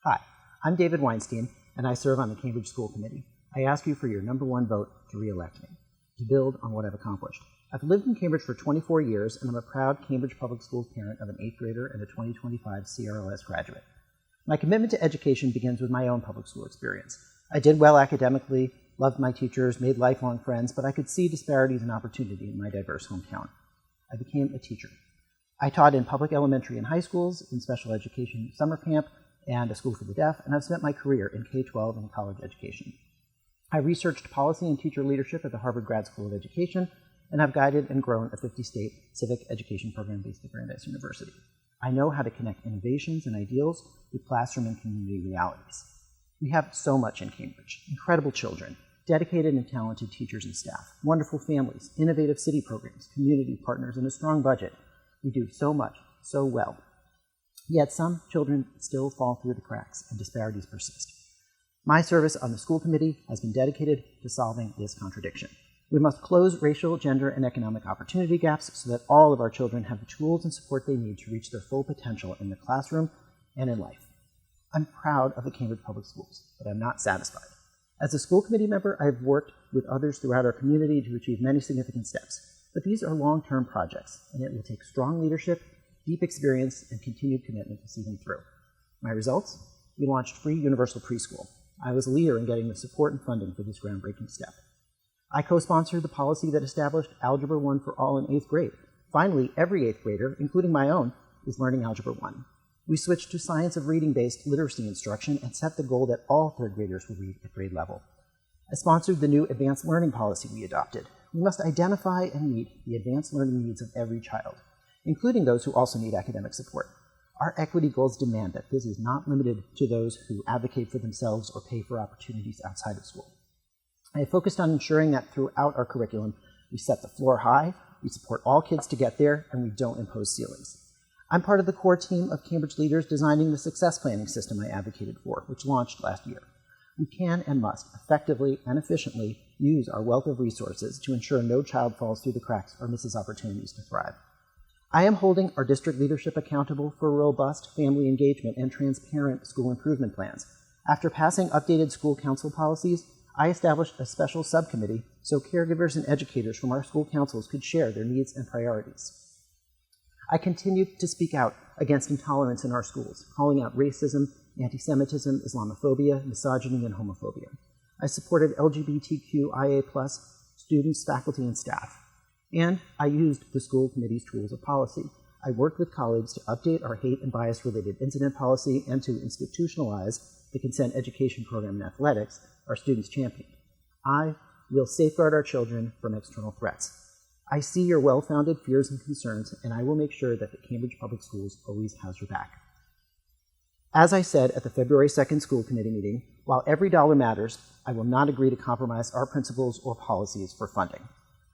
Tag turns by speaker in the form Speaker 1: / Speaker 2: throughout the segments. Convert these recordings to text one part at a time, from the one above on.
Speaker 1: Hi, I'm David Weinstein, and I serve on the Cambridge School Committee. I ask you for your #1 vote to re-elect me, to build on what I've accomplished. I've lived in Cambridge for 24 years, and I'm a proud Cambridge Public Schools parent of an 8th grader and a 2025 CRLS graduate. My commitment to education begins with my own public school experience. I did well academically, loved my teachers, made lifelong friends, but I could see disparities in opportunity in my diverse hometown. I became a teacher. I taught in public elementary and high schools, in special education summer camp, and a school for the deaf, and I've spent my career in K-12 and college education. I researched policy and teacher leadership at the Harvard Grad School of Education, and I've guided and grown a 50-state civic education program based at Brandeis University. I know how to connect innovations and ideals with classroom and community realities. We have so much in Cambridge: incredible children, dedicated and talented teachers and staff, wonderful families, innovative city programs, community partners, and a strong budget. We do so much, so well. Yet some children still fall through the cracks and disparities persist. My service on the school committee has been dedicated to solving this contradiction. We must close racial, gender, and economic opportunity gaps so that all of our children have the tools and support they need to reach their full potential in the classroom and in life. I'm proud of the Cambridge Public Schools, but I'm not satisfied. As a school committee member, I've worked with others throughout our community to achieve many significant steps. But these are long-term projects, and it will take strong leadership, deep experience, and continued commitment to see them through. My results? We launched free universal preschool. I was a leader in getting the support and funding for this groundbreaking step. I co-sponsored the policy that established Algebra 1 for all in 8th grade. Finally, every 8th grader, including my own, is learning Algebra 1. We switched to science of reading-based literacy instruction and set the goal that all 3rd graders will read at grade level. I sponsored the new advanced learning policy we adopted. We must identify and meet the advanced learning needs of every child, including those who also need academic support. Our equity goals demand that this is not limited to those who advocate for themselves or pay for opportunities outside of school. I have focused on ensuring that throughout our curriculum, we set the floor high, we support all kids to get there, and we don't impose ceilings. I'm part of the core team of Cambridge leaders designing the success planning system I advocated for, which launched last year. We can and must effectively and efficiently use our wealth of resources to ensure no child falls through the cracks or misses opportunities to thrive. I am holding our district leadership accountable for robust family engagement and transparent school improvement plans. After passing updated school council policies, I established a special subcommittee so caregivers and educators from our school councils could share their needs and priorities. I continued to speak out against intolerance in our schools, calling out racism, anti-Semitism, Islamophobia, misogyny, and homophobia. I supported LGBTQIA+ students, faculty, and staff. And I used the school committee's tools of policy. I worked with colleagues to update our hate and bias-related incident policy and to institutionalize the consent education program in athletics our students championed. I will safeguard our children from external threats. I see your well-founded fears and concerns, and I will make sure that the Cambridge Public Schools always has your back. As I said at the February 2nd school committee meeting, while every dollar matters, I will not agree to compromise our principles or policies for funding.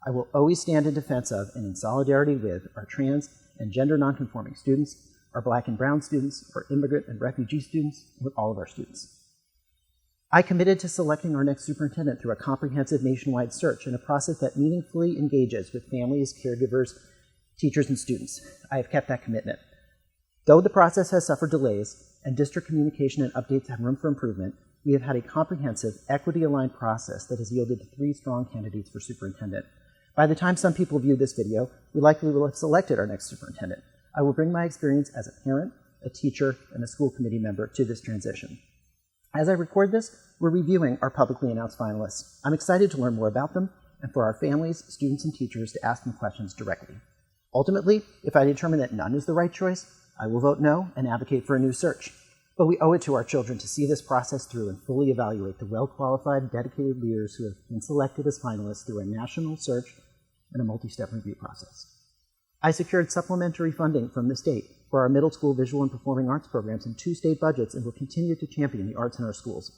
Speaker 1: I will always stand in defense of and in solidarity with our trans and gender nonconforming students, our Black and brown students, our immigrant and refugee students, and with all of our students. I committed to selecting our next superintendent through a comprehensive nationwide search in a process that meaningfully engages with families, caregivers, teachers, and students. I have kept that commitment. Though the process has suffered delays and district communication and updates have room for improvement, we have had a comprehensive, equity-aligned process that has yielded 3 strong candidates for superintendent. By the time some people view this video, we likely will have selected our next superintendent. I will bring my experience as a parent, a teacher, and a school committee member to this transition. As I record this, we're reviewing our publicly announced finalists. I'm excited to learn more about them and for our families, students, and teachers to ask them questions directly. Ultimately, if I determine that none is the right choice, I will vote no and advocate for a new search. But we owe it to our children to see this process through and fully evaluate the well-qualified, dedicated leaders who have been selected as finalists through a national search and a multi-step review process. I secured supplementary funding from the state for our middle school visual and performing arts programs in 2 state budgets and will continue to champion the arts in our schools.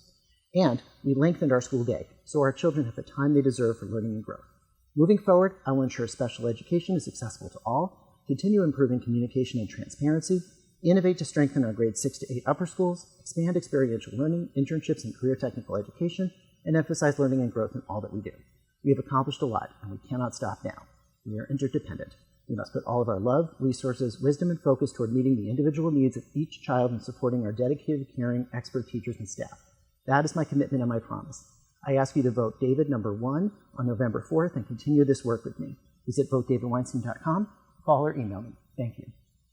Speaker 1: And we lengthened our school day, so our children have the time they deserve for learning and growth. Moving forward, I will ensure special education is accessible to all, continue improving communication and transparency, innovate to strengthen our grades 6 to 8 upper schools, expand experiential learning, internships, and career technical education, and emphasize learning and growth in all that we do. We have accomplished a lot, and we cannot stop now. We are interdependent. We must put all of our love, resources, wisdom, and focus toward meeting the individual needs of each child and supporting our dedicated, caring, expert teachers and staff. That is my commitment and my promise. I ask you to vote David number 1 on November 4th and continue this work with me. Visit votedavidweinstein.com, call or email me. Thank you.